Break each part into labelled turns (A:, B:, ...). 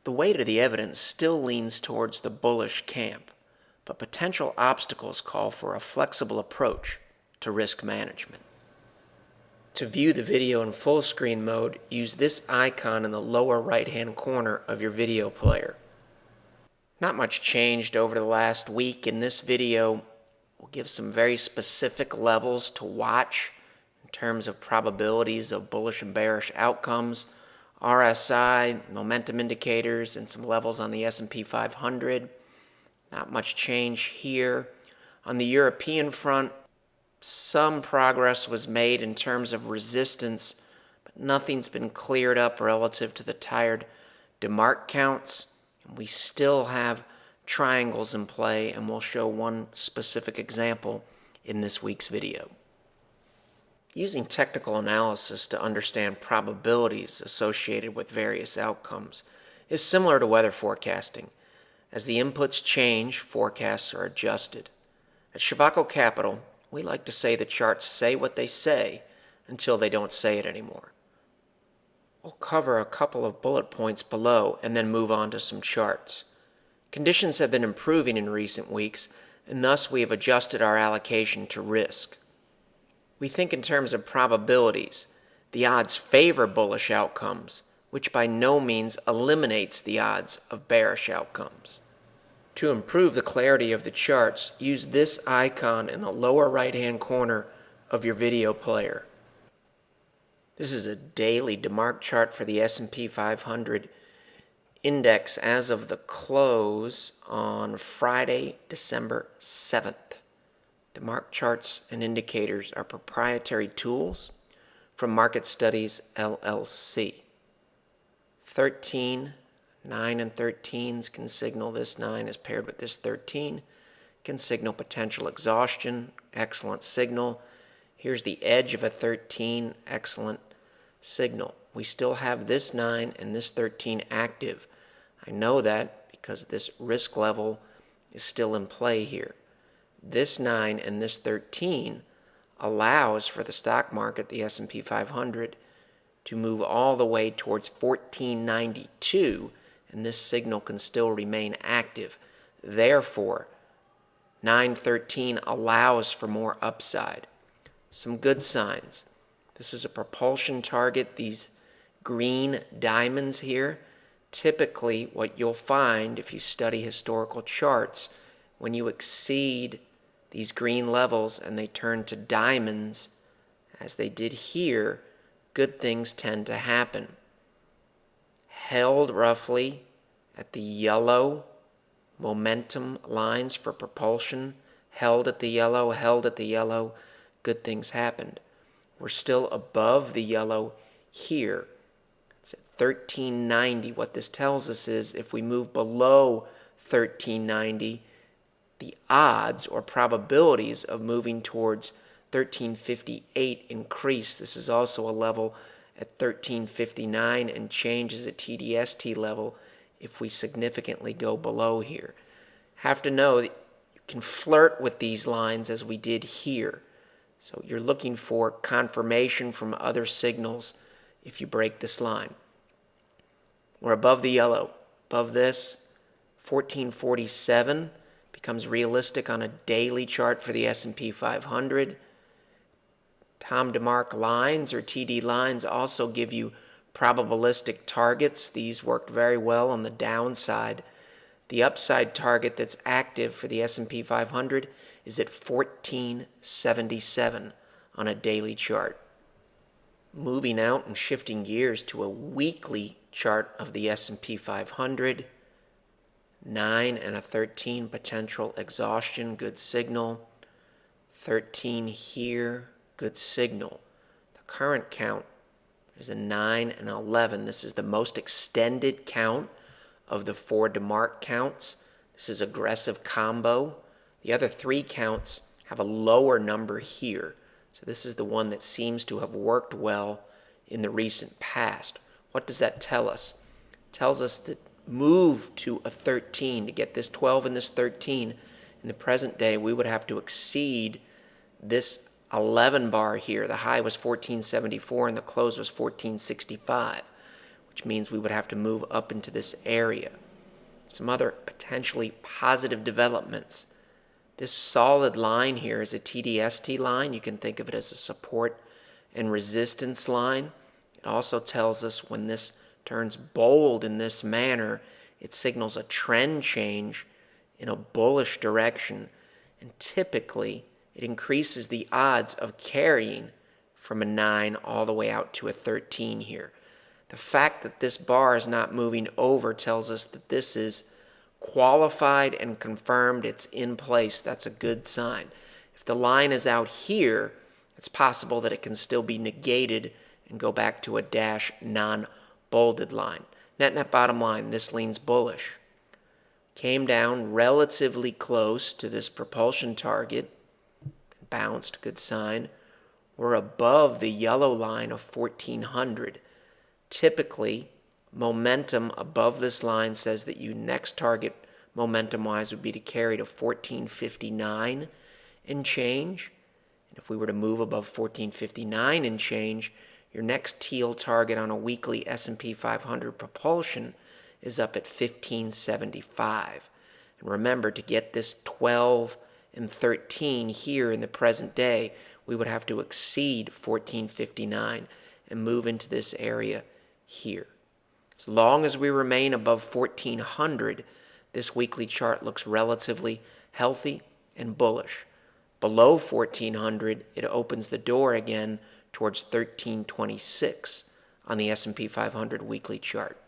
A: The weight of the evidence still leans towards the bullish camp, but potential obstacles call for a flexible approach to risk management. To view the video in full screen mode, use this icon in the lower right-hand corner of your video player. Not much changed over the last week. In this video, we'll give some very specific levels to watch in terms of probabilities of bullish and bearish outcomes, RSI, momentum indicators, and some levels on the S&P 500. Not much change here. On the European front, some progress was made in terms of resistance, but nothing's been cleared up relative to the tired DeMark counts. And we still have triangles in play, and we'll show one specific example in this week's video. Using technical analysis to understand probabilities associated with various outcomes is similar to weather forecasting. As the inputs change, forecasts are adjusted. At Shivako Capital, we like to say the charts say what they say until they don't say it anymore. We'll cover a couple of bullet points below and then move on to some charts. Conditions have been improving in recent weeks, and thus we have adjusted our allocation to risk. We think in terms of probabilities. The odds favor bullish outcomes, which by no means eliminates the odds of bearish outcomes. To improve the clarity of the charts, use this icon in the lower right-hand corner of your video player. This is a daily DeMark chart for the S&P 500 index as of the close on Friday, December 7th. DeMark charts and indicators are proprietary tools from Market Studies, LLC. 13, 9 and 13s can signal this 9 is paired with this 13, can signal potential exhaustion, excellent signal. Here's the edge of a 13, excellent signal. We still have this 9 and this 13 active. I know that because this risk level is still in play here. This 9 and this 13 allows for the stock market, the S&P 500, to move all the way towards 1492, and this signal can still remain active. Therefore, 913 allows for more upside. Some good signs. This is a propulsion target. These green diamonds here, typically what you'll find if you study historical charts, when you exceed these green levels and they turn to diamonds, as they did here, good things tend to happen. Held roughly at the yellow momentum lines for propulsion, held at the yellow, good things happened. We're still above the yellow here. It's at 1390. What this tells us is if we move below 1390, the odds or probabilities of moving towards 1358 increase. This is also a level at 1359 and changes at TDST level if we significantly go below here. Have to know that you can flirt with these lines as we did here. So you're looking for confirmation from other signals if you break this line. We're above the yellow. Above this, 1447 becomes realistic on a daily chart for the S&P 500. Tom DeMark lines or TD lines also give you probabilistic targets. These worked very well on the downside. The upside target that's active for the S&P 500 is at 1477 on a daily chart. Moving out and shifting gears to a weekly chart of the S&P 500, 9 and a 13 potential exhaustion, good signal. 13 here, good signal. The current count is a 9 and 11. This is the most extended count of the 4 DeMark counts. This is aggressive combo. The other 3 counts have a lower number here. So this is the one that seems to have worked well in the recent past. What does that tell us? It tells us that move to a 13 to get this 12 and this 13 in the present day, we would have to exceed this 11 bar here. The high was 1474 and the close was 1465. which means we would have to move up into this area. Some other potentially positive developments. This solid line here is a TDST line. You can think of it as a support and resistance line. It also tells us when this turns bold in this manner, it signals a trend change in a bullish direction, and typically it increases the odds of carrying from a 9 all the way out to a 13 here. The fact that this bar is not moving over tells us that this is qualified and confirmed. It's in place. That's a good sign. If the line is out here, it's possible that it can still be negated and go back to a dash non-bolded line. Net bottom line, this leans bullish. Came down relatively close to this propulsion target. Bounced, good sign. We're above the yellow line of 1400. Typically, momentum above this line says that your next target momentum-wise would be to carry to 1459 and change. And if we were to move above 1459 and change, your next teal target on a weekly S&P 500 propulsion is up at 1575. And remember, to get this 12 and 13 here in the present day, we would have to exceed 1459 and move into this area here. As long as we remain above 1400, this weekly chart looks relatively healthy and bullish. Below 1400, it opens the door again towards 1326 on the S&P 500 weekly chart.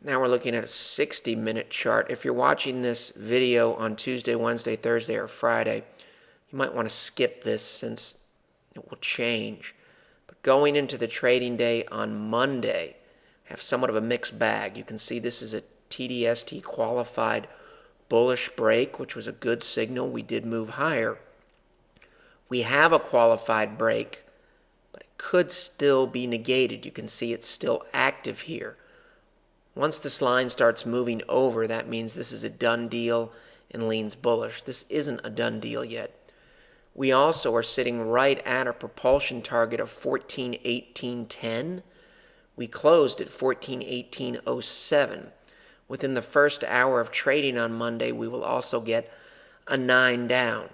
A: Now we're looking at a 60-minute chart. If you're watching this video on Tuesday, Wednesday, Thursday, or Friday, you might want to skip this since it will change. But going into the trading day on Monday, have somewhat of a mixed bag. You can see this is a TDST qualified bullish break, which was a good signal. We did move higher. We have a qualified break, but it could still be negated. You can see it's still active here. Once this line starts moving over, that means this is a done deal and leans bullish. This isn't a done deal yet. We also are sitting right at a propulsion target of 1418.10. We closed at 1418.07. Within the first hour of trading on Monday, we will also get a 9 down.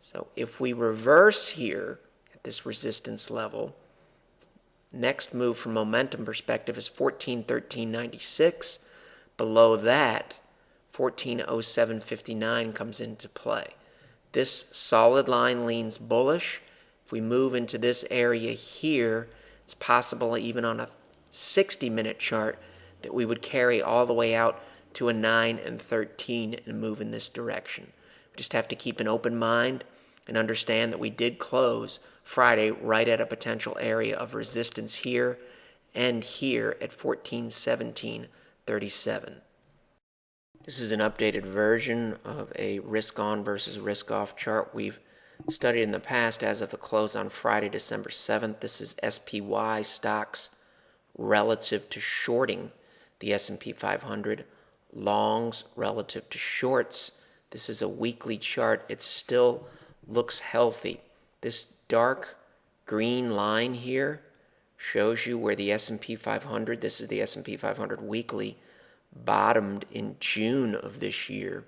A: So if we reverse here at this resistance level, next move from momentum perspective is 1413.96. Below that, 1407.59 comes into play. This solid line leans bullish. If we move into this area here, it's possible even on a 60-minute chart that we would carry all the way out to a 9 and 13 and move in this direction. We just have to keep an open mind and understand that we did close Friday right at a potential area of resistance here and here at 1417.37. This is an updated version of a risk-on versus risk-off chart we've studied in the past as of the close on Friday, December 7th. This is SPY stocks relative to shorting the S&P 500, longs relative to shorts. This is a weekly chart. It still looks healthy. This dark green line here shows you where the S&P 500, this is the S&P 500 weekly, bottomed in June of this year.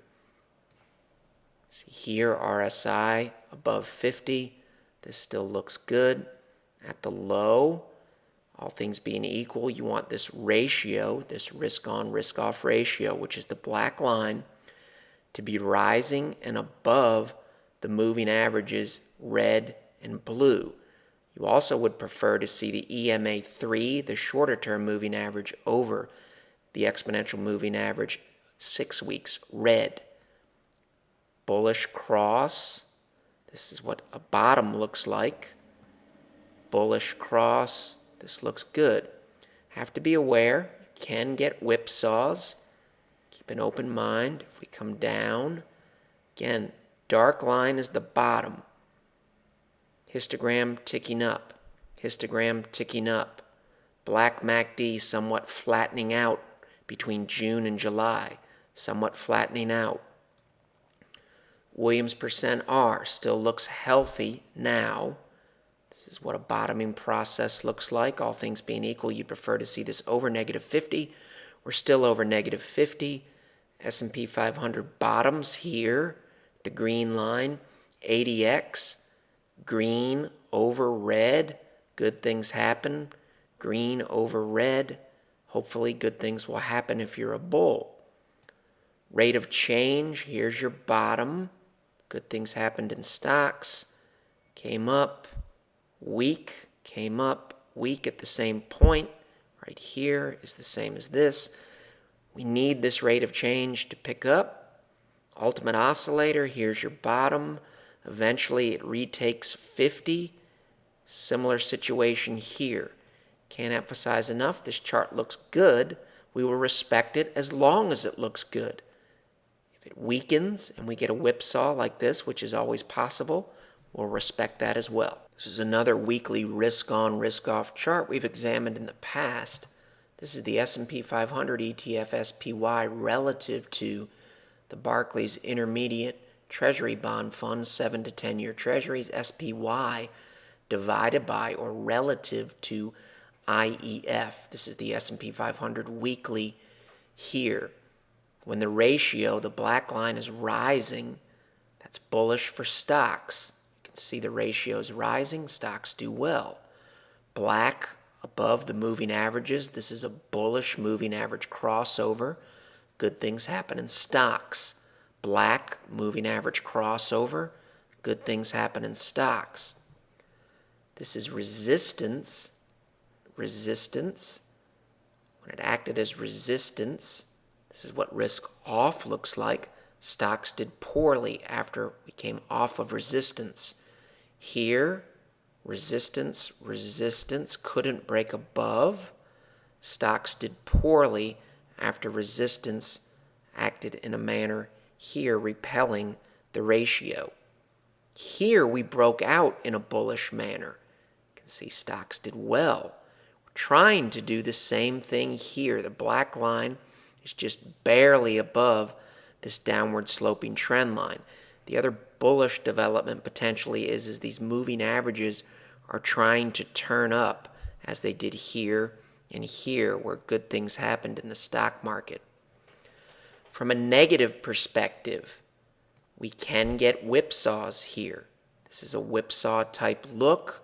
A: See here, RSI above 50. This still looks good. At the low, all things being equal, you want this ratio, this risk-on, risk-off ratio, which is the black line, to be rising and above the moving averages red and blue. You also would prefer to see the EMA 3, the shorter-term moving average, over the exponential moving average 6 weeks red. Bullish cross. This is what a bottom looks like. Bullish cross. This looks good. Have to be aware, you can get whipsaws. Keep an open mind. If we come down, again, dark line is the bottom. Histogram ticking up. Histogram ticking up. Black MACD somewhat flattening out between June and July. Somewhat flattening out. Williams percent R still looks healthy now. This This is what a bottoming process looks like. All things being equal, you'd prefer to see this over negative 50. We're still over negative 50. S&P 500 bottoms here, the green line, 80x, green over red, good things happen. Green over red, hopefully good things will happen if you're a bull. Rate of change, here's your bottom. Good things happened in stocks. Came up, weak, came up, weak at the same point. Right here is the same as this. We need this rate of change to pick up. Ultimate oscillator, here's your bottom. Eventually it retakes 50. Similar situation here. Can't emphasize enough, this chart looks good. We will respect it as long as it looks good. If it weakens and we get a whipsaw like this, which is always possible, we'll respect that as well. This is another weekly risk-on, risk-off chart we've examined in the past. This is the S&P 500 ETF SPY relative to the Barclays Intermediate Treasury Bond Fund 7 to 10 year Treasuries, SPY, divided by or relative to IEF. This is the S&P 500 weekly here. When the ratio, the black line, is rising, that's bullish for stocks. You can see the ratio is rising, stocks do well. Black above the moving averages, this is a bullish moving average crossover. Good things happen in stocks. Black moving average crossover, good things happen in stocks. This is resistance. Resistance. When it acted as resistance, this is what risk off looks like. Stocks did poorly after we came off of resistance. Here, resistance, resistance, couldn't break above. Stocks did poorly after resistance acted in a manner here repelling the ratio. Here we broke out in a bullish manner. You can see stocks did well. We're trying to do the same thing here. The black line is just barely above this downward sloping trend line. The other bullish development potentially is these moving averages are trying to turn up as they did here and here, where good things happened in the stock market. From a negative perspective, we can get whipsaws here. This is a whipsaw type look.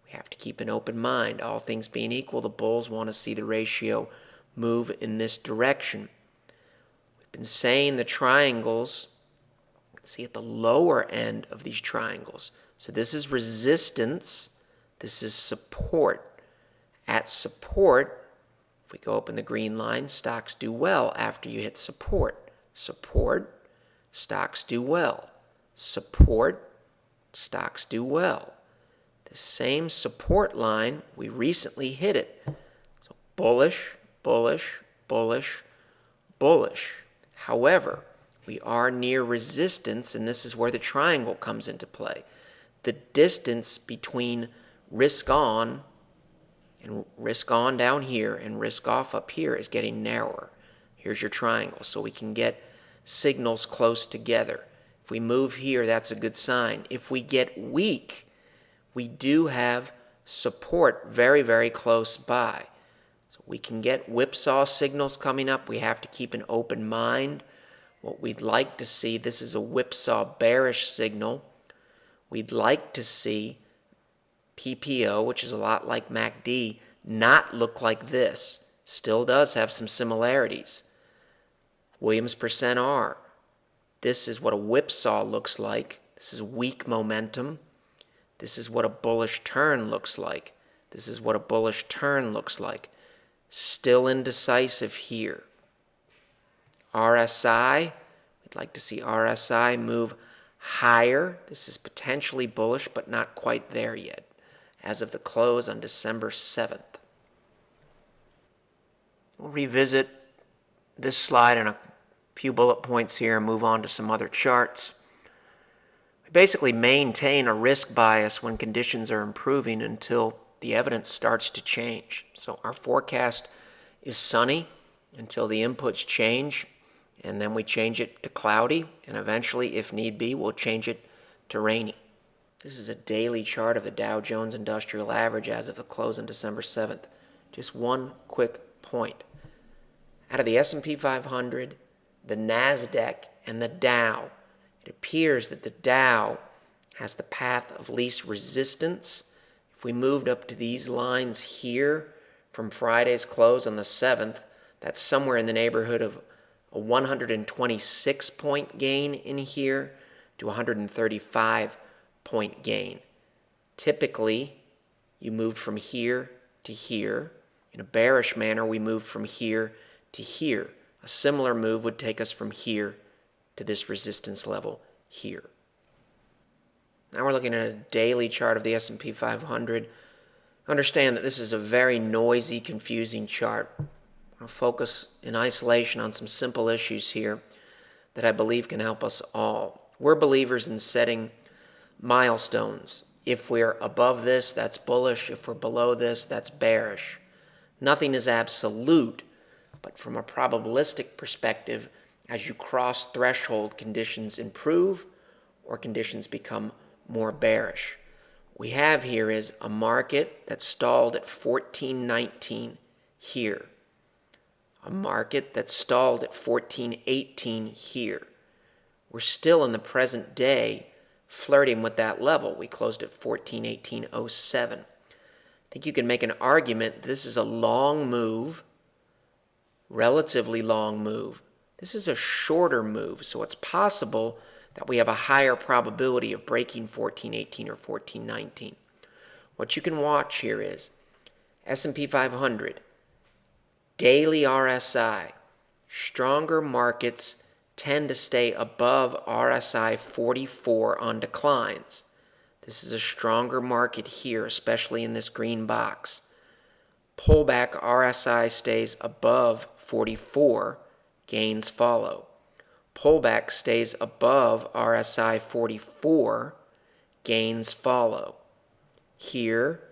A: We have to keep an open mind. All things being equal, the bulls want to see the ratio move in this direction. We've been saying the triangles, you can see at the lower end of these triangles. So this is resistance. This is support. At support, if we go up in the green line, stocks do well after you hit support. Support, stocks do well. Support, stocks do well. The same support line, we recently hit it. So bullish, bullish, bullish, bullish. However, we are near resistance, and this is where the triangle comes into play. The distance between risk on and risk on down here and risk off up here is getting narrower. Here's your triangle, so we can get signals close together. If we move here, that's a good sign. If we get weak, we do have support very, very close by. So we can get whipsaw signals coming up. We have to keep an open mind. What we'd like to see, this is a whipsaw bearish signal. We'd like to see PPO, which is a lot like MACD, not look like this. Still does have some similarities. Williams percent R. This is what a whipsaw looks like. This is weak momentum. This is what a bullish turn looks like. This is what a bullish turn looks like. Still indecisive here. RSI, we'd like to see RSI move higher. This is potentially bullish, but not quite there yet, as of the close on December 7th. We'll revisit this slide and a few bullet points here and move on to some other charts. We basically maintain a risk bias when conditions are improving until the evidence starts to change. So our forecast is sunny until the inputs change, and then we change it to cloudy, and eventually, if need be, we'll change it to rainy. This is a daily chart of the Dow Jones Industrial Average as of the close on December 7th. Just one quick point. Out of the S&P 500, the NASDAQ, and the Dow, it appears that the Dow has the path of least resistance. If we moved up to these lines here from Friday's close on the 7th, that's somewhere in the neighborhood of a 126-point gain in here to 135-point gain. Typically, you moved from here to here. In a bearish manner, we moved from here to here. A similar move would take us from here to this resistance level here. Now we're looking at a daily chart of the S&P 500. Understand that this is a very noisy, confusing chart. I'll focus in isolation on some simple issues here that I believe can help us all. We're believers in setting milestones. If we're above this, that's bullish. If we're below this, that's bearish. Nothing is absolute, but from a probabilistic perspective, as you cross threshold, conditions improve or conditions become more bearish. What we have here is a market that stalled at 1419 here. A market that stalled at 1418 here. We're still in the present day flirting with that level. We closed at 1418.07. I think you can make an argument this is a long move, relatively long move. This is a shorter move, so it's possible that we have a higher probability of breaking 1418 or 1419. What you can watch here is S&P 500, daily RSI. Stronger markets tend to stay above RSI 44 on declines. This is a stronger market here, especially in this green box. Pullback RSI stays above 44, gains follow. Pullback stays above RSI 44, gains follow. Here,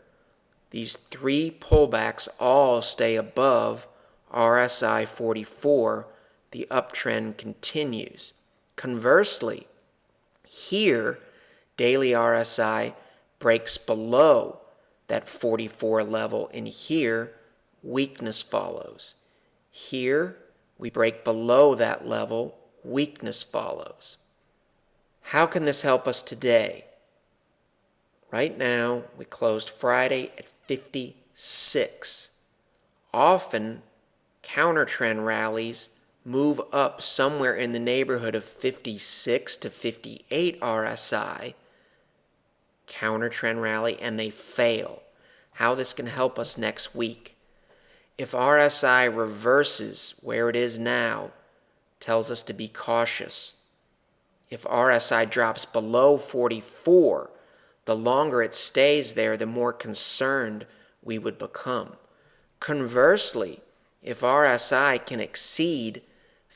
A: these three pullbacks all stay above RSI 44, the uptrend continues. Conversely, here, daily RSI breaks below that 44 level, and here, weakness follows. Here, we break below that level, weakness follows. How can this help us today? Right now, we closed Friday at 56. Often, counter-trend rallies move up somewhere in the neighborhood of 56 to 58 RSI, counter-trend rally, and they fail. How this can help us next week. If RSI reverses where it is now, tells us to be cautious. If RSI drops below 44, the longer it stays there, the more concerned we would become. Conversely, if RSI can exceed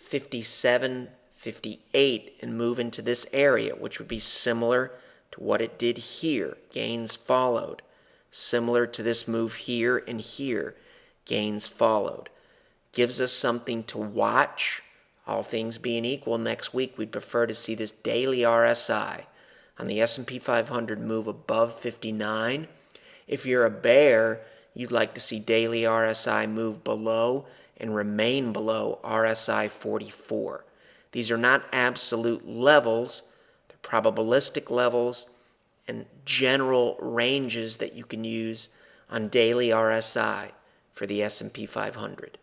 A: 57, 58 and move into this area, which would be similar to what it did here, gains followed. Similar to this move here and here, gains followed. Gives us something to watch. All things being equal, next week we'd prefer to see this daily RSI on the S&P 500 move above 59. If you're a bear, you'd like to see daily RSI move below and remain below RSI 44. These are not absolute levels, they're probabilistic levels and general ranges that you can use on daily RSI for the S&P 500.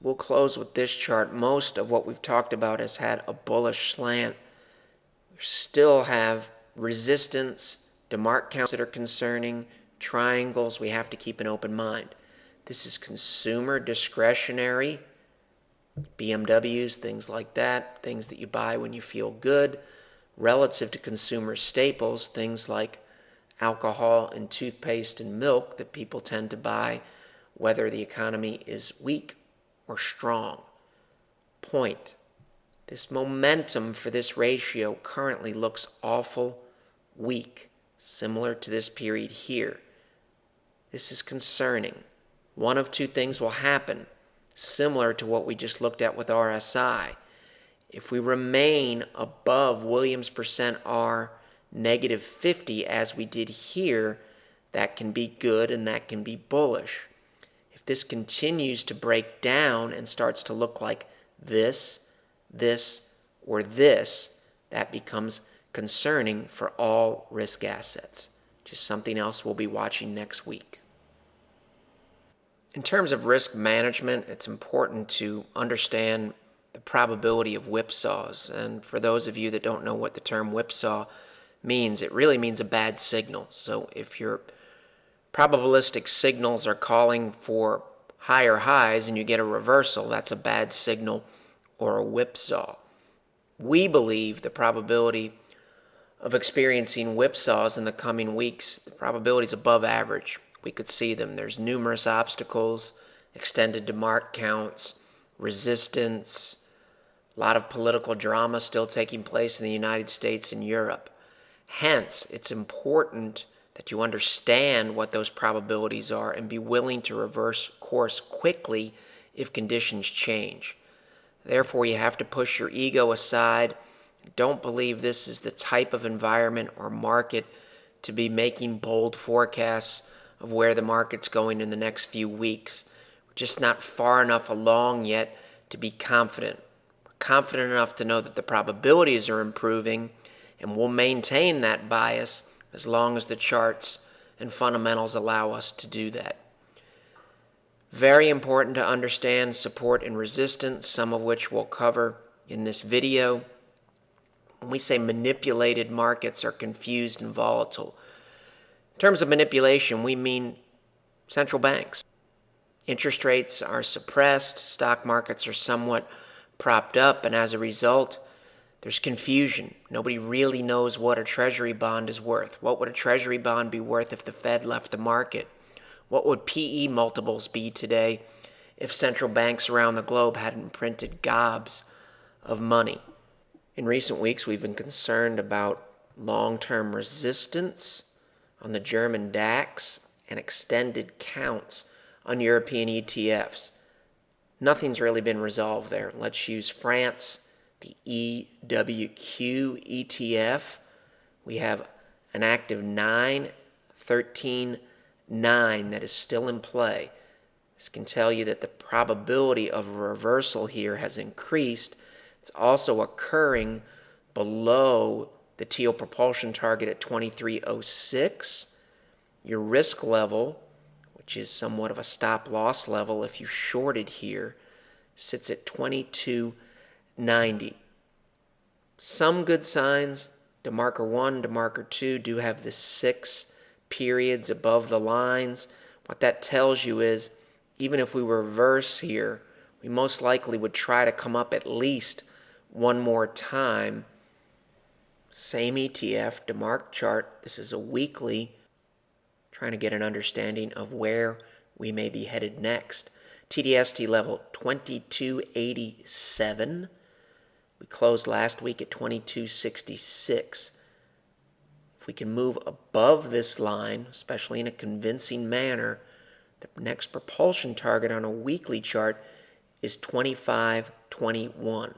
A: We'll close with this chart. Most of what we've talked about has had a bullish slant. We still have resistance, DeMark counts that are concerning, triangles. We have to keep an open mind. This is consumer discretionary, BMWs, things like that, things that you buy when you feel good, relative to consumer staples, things like alcohol and toothpaste and milk that people tend to buy whether the economy is weak or strong. Point. This momentum for this ratio currently looks awful weak, similar to this period here. This is concerning. One of two things will happen, similar to what we just looked at with RSI. If we remain above Williams percent R negative 50 as we did here, that can be good and that can be bullish. If this continues to break down and starts to look like this, or this, that becomes concerning for all risk assets. Just something else we'll be watching next week. In terms of risk management, it's important to understand the probability of whipsaws. And for those of you that don't know what the term whipsaw means, it really means a bad signal. So if your probabilistic signals are calling for higher highs and you get a reversal, that's a bad signal or a whipsaw. We believe the probability of experiencing whipsaws in the coming weeks, the probability is above average. We could see them. There's numerous obstacles, extended DeMark counts, resistance, a lot of political drama still taking place in the United States and Europe. Hence, it's important that you understand what those probabilities are and be willing to reverse course quickly if conditions change. Therefore, you have to push your ego aside. Don't believe this is the type of environment or market to be making bold forecasts of where the market's going in the next few weeks. We're just not far enough along yet to be confident. We're confident enough to know that the probabilities are improving, and we'll maintain that bias as long as the charts and fundamentals allow us to do that. Very important to understand support and resistance, some of which we'll cover in this video. When we say manipulated markets are confused and volatile, in terms of manipulation, we mean central banks. Interest rates are suppressed, stock markets are somewhat propped up, and as a result, there's confusion. Nobody really knows what a treasury bond is worth. What would a treasury bond be worth if the Fed left the market? What would PE multiples be today if central banks around the globe hadn't printed gobs of money? In recent weeks, we've been concerned about long-term resistance on the German DAX and extended counts on European ETFs. Nothing's really been resolved there. Let's use France, the EWQ ETF. We have an active 9, 13, 9 that is still in play. This can tell you that the probability of a reversal here has increased. It's also occurring below the teal propulsion target at 2306. Your risk level, which is somewhat of a stop loss level if you shorted here, sits at 2290. Some good signs. DeMarker 1, DeMarker 2 do have the 6 periods above the lines. What that tells you is even if we reverse here, we most likely would try to come up at least one more time. Same ETF, DeMark chart. This is a weekly, trying to get an understanding of where we may be headed next. TDST level 2287. We closed last week at 2266. If we can move above this line, especially in a convincing manner, the next propulsion target on a weekly chart is 2521.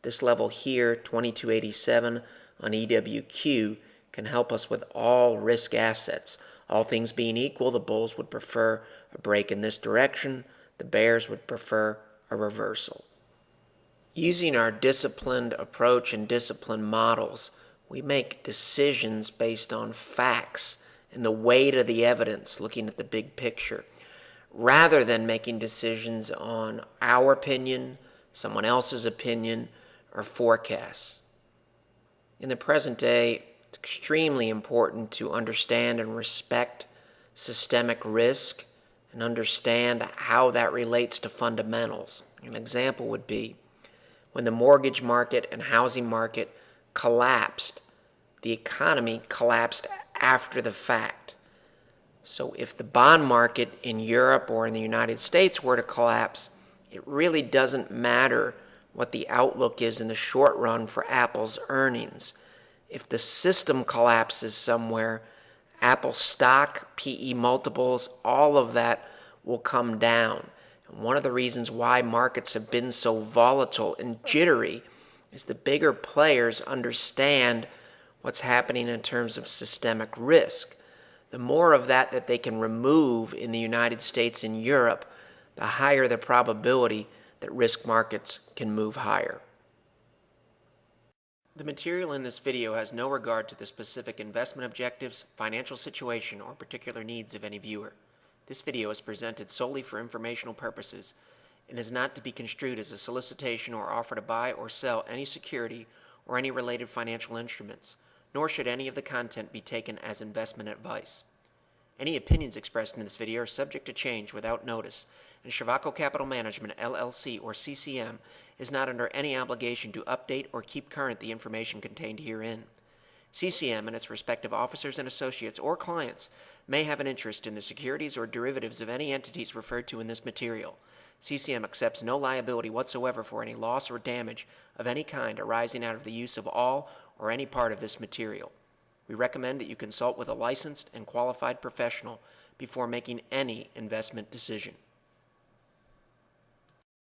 A: This level here, 2287 on EWQ, can help us with all risk assets. All things being equal, the bulls would prefer a break in this direction. The bears would prefer a reversal. Using our disciplined approach and disciplined models, we make decisions based on facts and the weight of the evidence, looking at the big picture, rather than making decisions on our opinion, someone else's opinion, or forecasts. In the present day, it's extremely important to understand and respect systemic risk and understand how that relates to fundamentals. An example would be when the mortgage market and housing market collapsed, the economy collapsed after the fact. So if the bond market in Europe or in the United States were to collapse, it really doesn't matter what the outlook is in the short run for Apple's earnings. If the system collapses somewhere, Apple stock, PE multiples, all of that will come down. And one of the reasons why markets have been so volatile and jittery is the bigger players understand what's happening in terms of systemic risk. The more of that they can remove in the United States and Europe, the higher the probability that risk markets can move higher. The material in this video has no regard to the specific investment objectives, financial situation, or particular needs of any viewer. This video is presented solely for informational purposes and is not to be construed as a solicitation or offer to buy or sell any security or any related financial instruments, nor should any of the content be taken as investment advice. Any opinions expressed in this video are subject to change without notice, and Shrevako Capital Management, LLC, or CCM, is not under any obligation to update or keep current the information contained herein. CCM and its respective officers and associates or clients may have an interest in the securities or derivatives of any entities referred to in this material. CCM accepts no liability whatsoever for any loss or damage of any kind arising out of the use of all or any part of this material. We recommend that you consult with a licensed and qualified professional before making any investment decision.